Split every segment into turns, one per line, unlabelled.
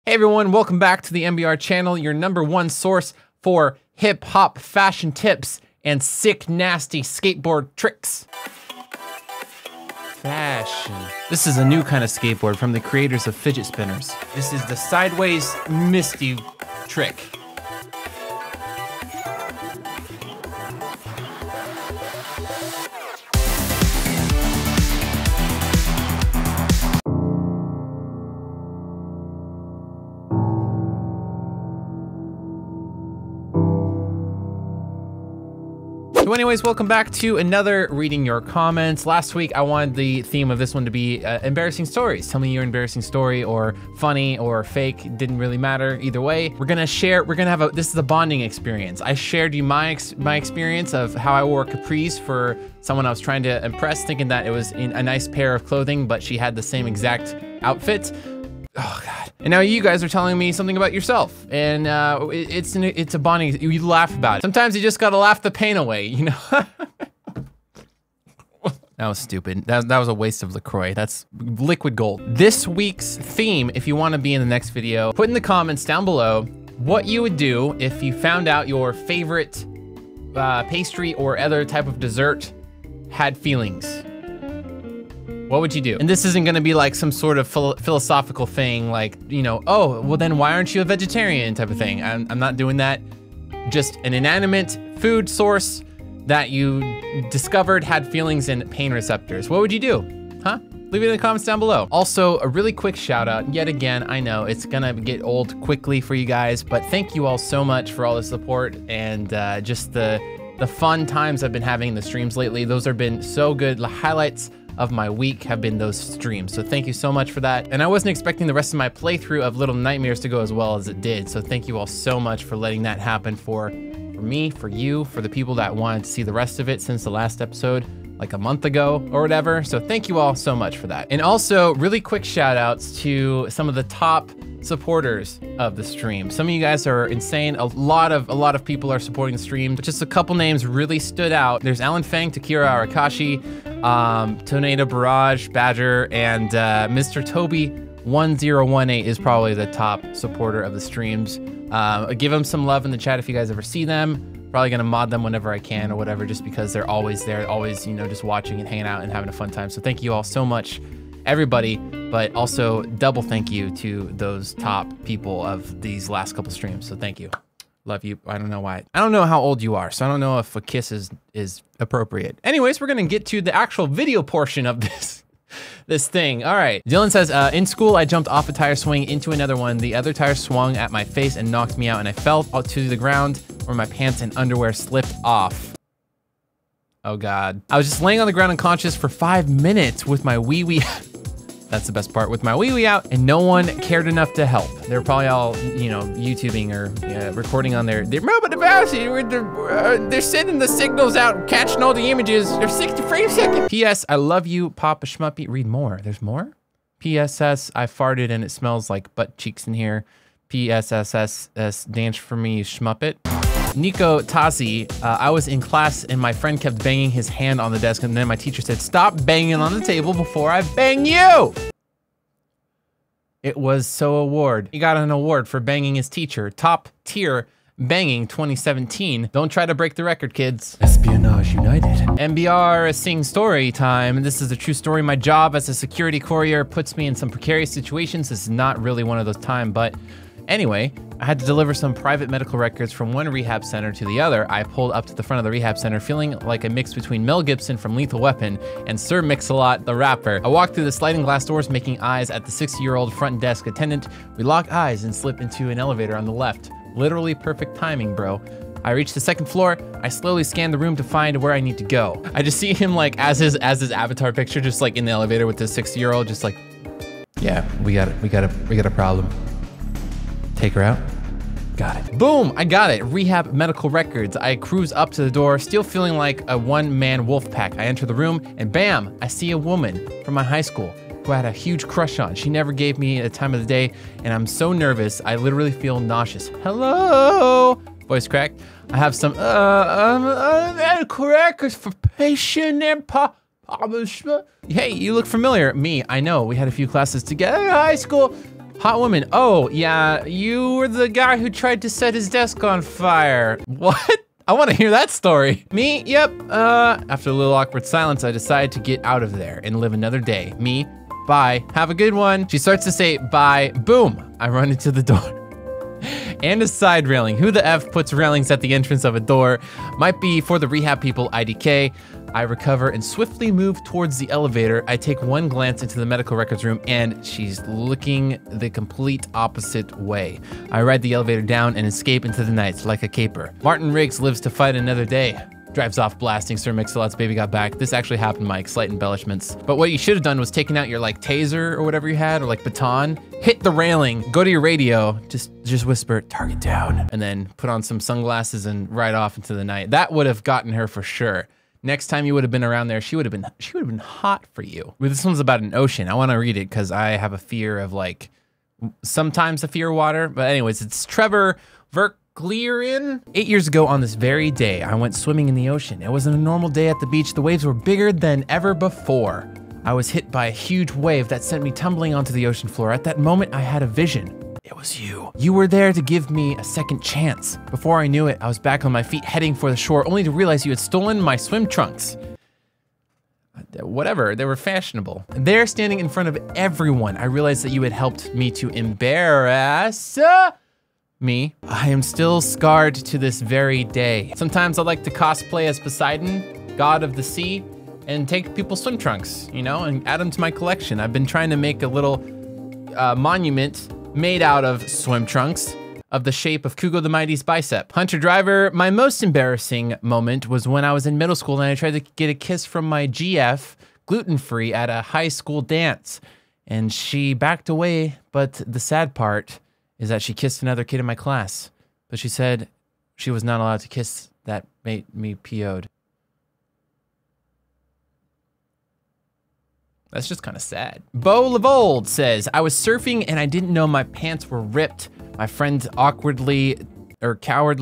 Hey everyone, welcome back to the eMBeaR channel, your #1 source for hip-hop fashion tips and sick, nasty skateboard tricks. Fashion. This is a new kind of skateboard from the creators of fidget spinners. This is the sideways misty trick. So anyways, welcome back to another reading your comments. Last week, I wanted the theme of this one to be embarrassing stories. Tell me your embarrassing story, or funny or fake, it didn't really matter either way. We're gonna have this is a bonding experience. I shared you my experience of how I wore capris for someone I was trying to impress, thinking that it was a nice pair of clothing, but she had the same exact outfit. Oh God. And now you guys are telling me something about yourself, and it's a bonding, you laugh about it. Sometimes you just gotta laugh the pain away, you know? That was stupid. That was a waste of LaCroix. That's liquid gold. This week's theme, if you wanna be in the next video, put in the comments down below what you would do if you found out your favorite pastry or other type of dessert had feelings. What would you do? And this isn't gonna be like some sort of philosophical thing like, you know, oh, well then why aren't you a vegetarian type of thing. I'm not doing that. Just an inanimate food source that you discovered had feelings and pain receptors. What would you do? Huh? Leave it in the comments down below. Also, a really quick shout out, yet again, I know it's gonna get old quickly for you guys, but thank you all so much for all the support and just the fun times I've been having in the streams lately. Those have been so good. The highlights of my week have been those streams. So thank you so much for that. And I wasn't expecting the rest of my playthrough of Little Nightmares to go as well as it did. So thank you all so much for letting that happen for me, for you, for the people that wanted to see the rest of it since the last episode, like a month ago or whatever. So thank you all so much for that. And also really quick shout outs to some of the top supporters of the stream. Some of you guys are insane. A lot of people are supporting the stream, but just a couple names really stood out. There's Alan Fang, Takira Arakashi, Tornado Barrage, Badger, and Mr. Toby 1018 is probably the top supporter of the streams. Give them some love in the chat if you guys ever see them. Probably gonna mod them whenever I can or whatever, just because they're always there, always, you know, just watching and hanging out and having a fun time. So thank you all so much, everybody, but also double thank you to those top people of these last couple streams. So thank you. Love you. I don't know why. I don't know how old you are, so I don't know if a kiss is appropriate. Anyways, we're gonna get to the actual video portion of this thing. All right. Dylan says, in school, I jumped off a tire swing into another one. The other tire swung at my face and knocked me out, and I fell to the ground where my pants and underwear slipped off. Oh God. I was just laying on the ground unconscious for 5 minutes with my wee-wee. That's the best part, with my wee-wee out, and no one cared enough to help. They're probably all, you know, YouTubing or recording on their mobile device. They're sending the signals out, catching all the images. They're 60 frames a second. P.S. I love you, Papa Schmuppy. Read more. There's more? P.S.S. I farted and it smells like butt cheeks in here. P.S.S.S. Dance for me, Schmuppet. Nico Tazi, I was in class and my friend kept banging his hand on the desk, and then my teacher said, "Stop banging on the table before I bang you." It was so award. He got an award for banging his teacher. Top tier banging 2017. Don't try to break the record, kids. Espionage United. eMBeaR sing story time. This is a true story. My job as a security courier puts me in some precarious situations. This is not really one of those times, but anyway, I had to deliver some private medical records from one rehab center to the other. I pulled up to the front of the rehab center feeling like a mix between Mel Gibson from Lethal Weapon and Sir Mix-a-Lot, the rapper. I walked through the sliding glass doors, making eyes at the 60-year-old front desk attendant. We lock eyes and slip into an elevator on the left. Literally perfect timing, bro. I reached the second floor. I slowly scanned the room to find where I need to go. I just see him like as his avatar picture, just like in the elevator with the 60-year-old, just like, yeah, we got a problem. Take her out. Got it. Boom, I got it. Rehab medical records. I cruise up to the door, still feeling like a one-man wolf pack. I enter the room and bam, I see a woman from my high school who I had a huge crush on. She never gave me a time of the day, and I'm so nervous, I literally feel nauseous. Hello? Voice crack. I have some medical records for patient embarrassment. Hey, you look familiar. Me, I know. We had a few classes together in high school. Hot woman. Oh, yeah, you were the guy who tried to set his desk on fire. What? I want to hear that story. Me? Yep. After a little awkward silence, I decided to get out of there and live another day. Me? Bye. Have a good one. She starts to say bye. Boom. I run into the door. And a side railing. Who the F puts railings at the entrance of a door? Might be for the rehab people, IDK. I recover and swiftly move towards the elevator. I take one glance into the medical records room and she's looking the complete opposite way. I ride the elevator down and escape into the night like a caper. Martin Riggs lives to fight another day. Drives off blasting Sir Mix-a-Lot's Baby Got Back. This actually happened, Mike, slight embellishments. But what you should have done was taken out your like taser or whatever you had, or like baton, hit the railing, go to your radio, just whisper, target down, and then put on some sunglasses and ride off into the night. That would have gotten her for sure. Next time you would have been around there, she would have been hot for you. But this one's about an ocean. I want to read it because I have a fear of like, sometimes a fear of water. But anyways, it's Trevor Verkleeren. 8 years ago on this very day, I went swimming in the ocean. It wasn't a normal day at the beach. The waves were bigger than ever before. I was hit by a huge wave that sent me tumbling onto the ocean floor. At that moment, I had a vision. It was you. You were there to give me a second chance. Before I knew it, I was back on my feet heading for the shore, only to realize you had stolen my swim trunks. Whatever, they were fashionable. There, standing in front of everyone, I realized that you had helped me to embarrass me. I am still scarred to this very day. Sometimes I like to cosplay as Poseidon, god of the sea, and take people's swim trunks, you know, and add them to my collection. I've been trying to make a little monument made out of swim trunks of the shape of Kugo the Mighty's bicep. Hunter Driver, my most embarrassing moment was when I was in middle school and I tried to get a kiss from my GF, gluten-free, at a high school dance. And she backed away, but the sad part is that she kissed another kid in my class. But she said she was not allowed to kiss. That made me PO'd. That's just kind of sad. Bo Levold says, I was surfing and I didn't know my pants were ripped. My friend awkwardly told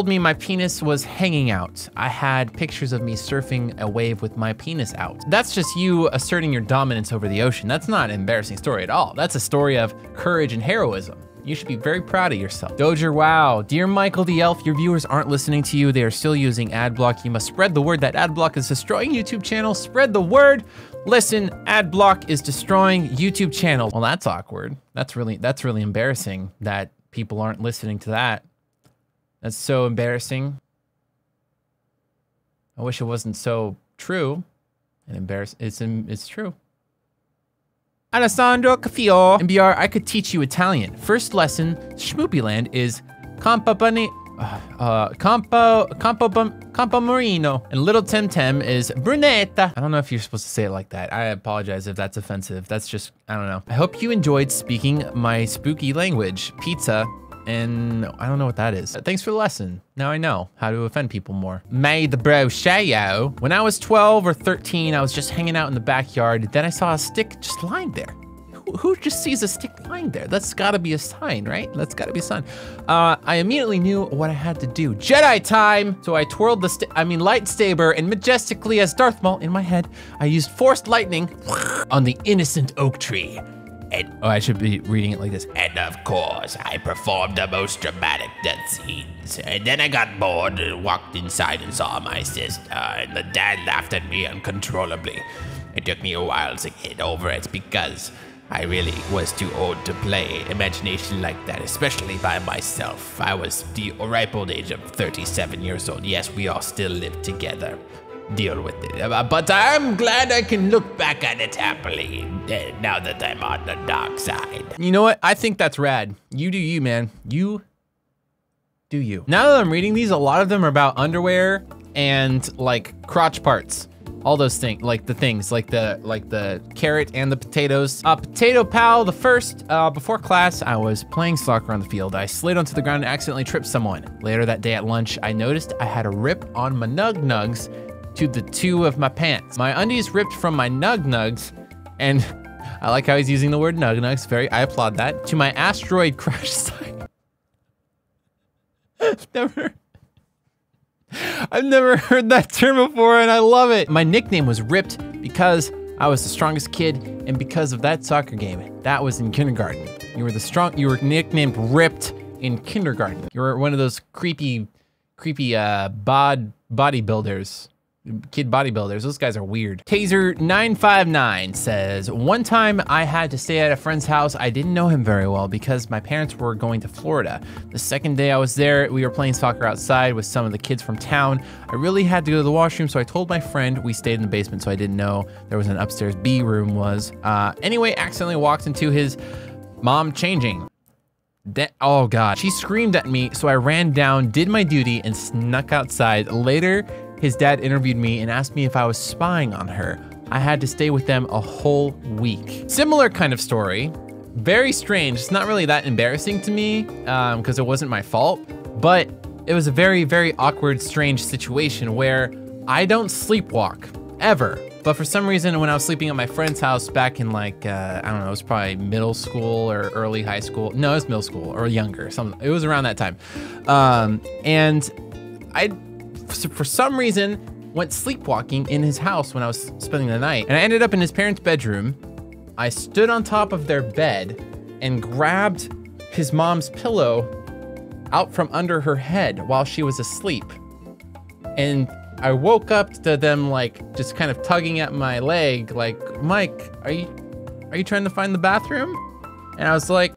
me my penis was hanging out. I had pictures of me surfing a wave with my penis out. That's just you asserting your dominance over the ocean. That's not an embarrassing story at all. That's a story of courage and heroism. You should be very proud of yourself. Dojer, wow. Dear Michael the Elf, your viewers aren't listening to you. They are still using AdBlock. You must spread the word that AdBlock is destroying YouTube channels. Spread the word. Listen, AdBlock is destroying YouTube channels. Well, that's awkward. That's really embarrassing that people aren't listening to that. That's so embarrassing. I wish it wasn't so true and embarrassing. It's true. Alessandro Caffio. eMBeaR, I could teach you Italian. First lesson, Schmoopyland is Campo Marino. And Little Temtem is Brunetta. I don't know if you're supposed to say it like that. I apologize if that's offensive. That's just, I don't know. I hope you enjoyed speaking my spooky language, pizza, and I don't know what that is. Thanks for the lesson. Now I know how to offend people more. May the bro shayo. When I was 12 or 13, I was just hanging out in the backyard. Then I saw a stick just lying there. Who just sees a stick lying there? That's gotta be a sign, right? That's gotta be a sign. I immediately knew what I had to do. Jedi time! So I twirled the lightsaber, and majestically as Darth Maul in my head, I used forced lightning on the innocent oak tree. And, I should be reading it like this. And of course, I performed the most dramatic death scenes. And then I got bored and walked inside and saw my sister, and the dad laughed at me uncontrollably. It took me a while to get over it because I really was too old to play imagination like that, especially by myself. I was the ripe old age of 37 years old. Yes, we all still live together. Deal with it. But I'm glad I can look back at it happily now that I'm on the dark side. You know what? I think that's rad. You do you, man. You do you. Now that I'm reading these, a lot of them are about underwear and like crotch parts. All those things, like the carrot and the potatoes. Potato Pal, the first, before class, I was playing soccer on the field. I slid onto the ground and accidentally tripped someone. Later that day at lunch, I noticed I had a rip on my nug-nugs to the two of my pants. My undies ripped from my nug-nugs, and I like how he's using the word nug-nugs. I applaud that. To my asteroid crash site. I've never heard that term before, and I love it. My nickname was Ripped because I was the strongest kid and because of that soccer game, that was in kindergarten. You were nicknamed Ripped in kindergarten. You were one of those creepy bodybuilders. Kid bodybuilders, those guys are weird. Taser959 says, one time I had to stay at a friend's house. I didn't know him very well because my parents were going to Florida. The second day I was there, we were playing soccer outside with some of the kids from town. I really had to go to the washroom, so I told my friend. We stayed in the basement, so I didn't know there was an upstairs B room was. Anyway, accidentally walked into his mom changing. Oh God, she screamed at me, so I ran down, did my duty, and snuck outside. Later, his dad interviewed me and asked me if I was spying on her. I had to stay with them a whole week. Similar kind of story, very strange. It's not really that embarrassing to me because it wasn't my fault, but it was a very, very awkward, strange situation where I don't sleepwalk, ever. But for some reason, when I was sleeping at my friend's house back in like, I don't know, it was probably middle school or early high school. No, it was middle school or younger. It was around that time. And for some reason, went sleepwalking in his house when I was spending the night. And I ended up in his parents' bedroom. I stood on top of their bed and grabbed his mom's pillow out from under her head while she was asleep. And I woke up to them like just kind of tugging at my leg, like, Mike, are you trying to find the bathroom? And I was like,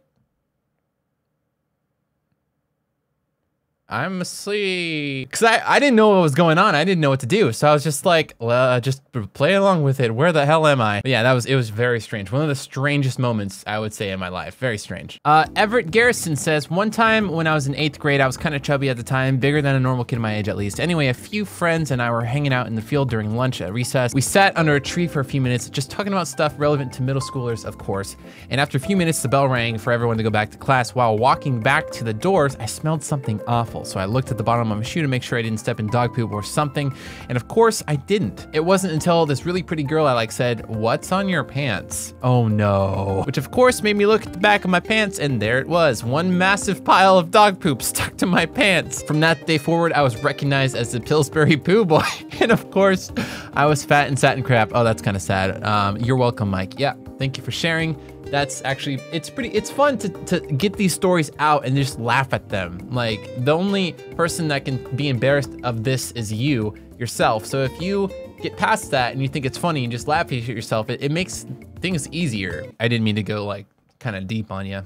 I'm asleep. Cause I didn't know what was going on. I didn't know what to do. So I was just like, well, just play along with it. Where the hell am I? But yeah, it was very strange. One of the strangest moments I would say in my life. Very strange. Everett Garrison says, one time when I was in 8th grade, I was kind of chubby at the time, bigger than a normal kid my age at least. Anyway, a few friends and I were hanging out in the field during lunch at recess. We sat under a tree for a few minutes, just talking about stuff relevant to middle schoolers, of course. And after a few minutes, the bell rang for everyone to go back to class. While walking back to the doors, I smelled something awful. So I looked at the bottom of my shoe to make sure I didn't step in dog poop or something. And of course I didn't. It wasn't until this really pretty girl I said, what's on your pants? Oh no. Which of course made me look at the back of my pants, and there it was. One massive pile of dog poop stuck to my pants. From that day forward, I was recognized as the Pillsbury Poo Boy. And of course, I was fat and sat in crap. Oh, that's kind of sad. You're welcome, Mike. Yeah, thank you for sharing. That's actually, it's fun to get these stories out and just laugh at them. Like, the only person that can be embarrassed of this is yourself. So if you get past that and you think it's funny and just laugh at yourself, it makes things easier. I didn't mean to go like kind of deep on you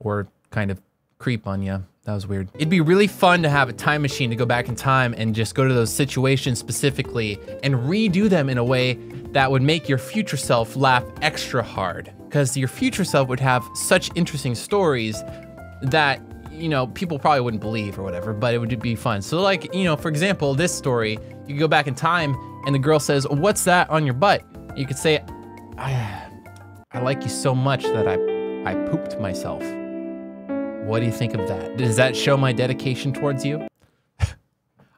or kind of creep on you. That was weird. It'd be really fun to have a time machine to go back in time and just go to those situations specifically and redo them in a way that would make your future self laugh extra hard. Because your future self would have such interesting stories that, you know, people probably wouldn't believe or whatever, but it would be fun. So like, you know, for example, this story, you could go back in time and the girl says, what's that on your butt? You could say, I like you so much that I pooped myself. What do you think of that? Does that show my dedication towards you?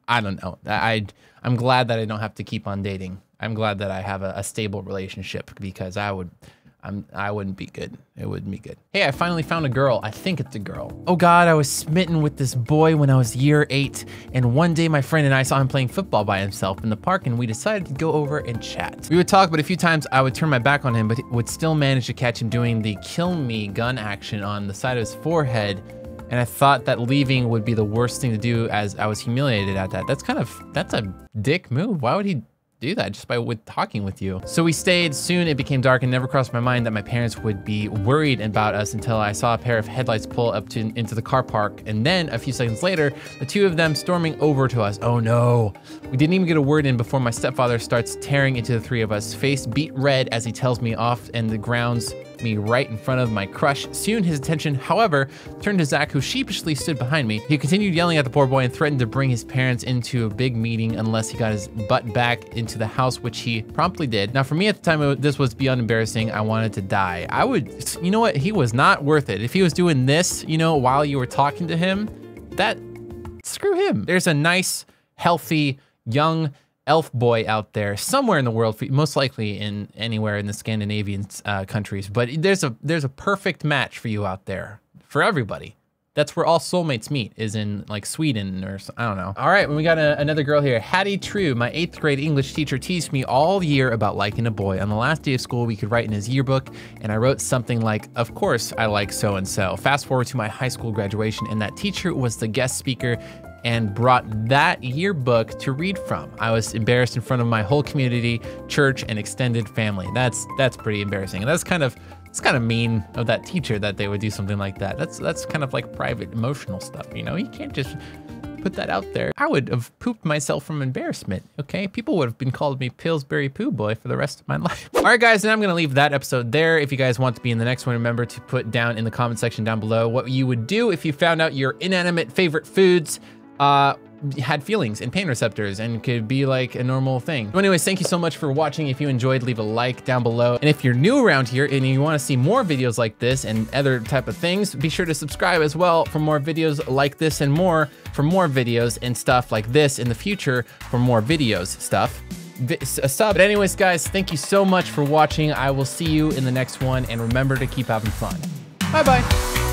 I don't know. I'm glad that I don't have to keep on dating. I'm glad that I have a stable relationship, because I wouldn't be good. It wouldn't be good. Hey, I finally found a girl. I think it's a girl. Oh God, I was smitten with this boy when I was year 8. And one day my friend and I saw him playing football by himself in the park, and we decided to go over and chat. We would talk, but a few times I would turn my back on him, but would still manage to catch him doing the kill me gun action on the side of his forehead. And I thought that leaving would be the worst thing to do, as I was humiliated at that. That's a dick move. Why would he do that just by talking with you? So we stayed. Soon it became dark and never crossed my mind that my parents would be worried about us until I saw a pair of headlights pull up into the car park. And then a few seconds later, the two of them storming over to us. Oh no. We didn't even get a word in before my stepfather starts tearing into the three of us, face beat red as he tells me off and the grounds me right in front of my crush. Soon his attention, however, turned to Zach, who sheepishly stood behind me. He continued yelling at the poor boy and threatened to bring his parents into a big meeting unless he got his butt back into the house, which he promptly did. Now for me at the time, this was beyond embarrassing. I wanted to die. You know what? He was not worth it. If he was doing this, you know, while you were talking to him, screw him. There's a nice, healthy, young elf boy out there somewhere in the world, most likely in anywhere in the Scandinavian countries, but there's a perfect match for you out there, for everybody. That's where all soulmates meet, is in like Sweden or I don't know. All right, we got another girl here. Hattie True, my 8th grade English teacher teased me all year about liking a boy. On the last day of school, we could write in his yearbook, and I wrote something like, "Of course I like so-and-so." Fast forward to my high school graduation, and that teacher was the guest speaker and brought that yearbook to read from. I was embarrassed in front of my whole community, church, and extended family. That's pretty embarrassing. And it's kind of mean of that teacher that they would do something like that. That's kind of like private emotional stuff, you know? You can't just put that out there. I would have pooped myself from embarrassment, okay? People would have been calling me Pillsbury Poo Boy for the rest of my life. All right, guys, and I'm gonna leave that episode there. If you guys want to be in the next one, remember to put down in the comment section down below what you would do if you found out your inanimate favorite foods had feelings and pain receptors and could be like a normal thing. So anyways, thank you so much for watching. If you enjoyed, leave a like down below. And if you're new around here and you want to see more videos like this and other type of things, be sure to subscribe as well for more videos like this and more, for more videos and stuff like this in the future, for more videos stuff. But anyways, guys, thank you so much for watching. I will see you in the next one, and remember to keep having fun. Bye-bye.